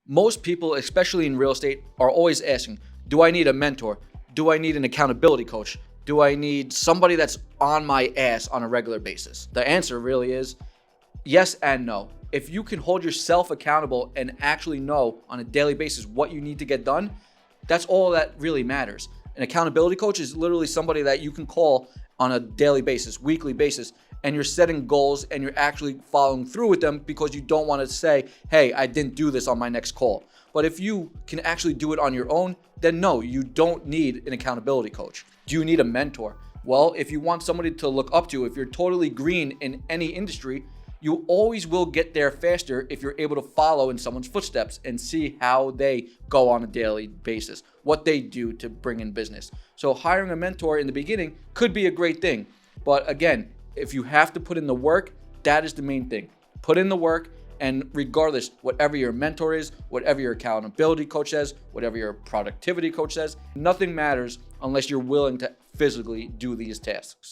Most people, especially in real estate, are always asking, do I need a mentor? Do I need an accountability coach? Do I need somebody that's on my ass on a regular basis? The answer really is yes and no. If you can hold yourself accountable and actually know on a daily basis what you need to get done, that's all that really matters. An accountability coach is literally somebody that you can call on a daily basis, weekly basis, and you're setting goals and you're actually following through with them because you don't want to say, hey, I didn't do this on my next call. But if you can actually do it on your own, then no, you don't need an accountability coach. Do you need a mentor? Well, if you want somebody to look up to, if you're totally green in any industry, you always will get there faster if you're able to follow in someone's footsteps and see how they go on a daily basis, what they do to bring in business. So hiring a mentor in the beginning could be a great thing. But again, if you have to put in the work, that is the main thing. Put in the work, and regardless, whatever your mentor is, whatever your accountability coach says, whatever your productivity coach says, nothing matters unless you're willing to physically do these tasks.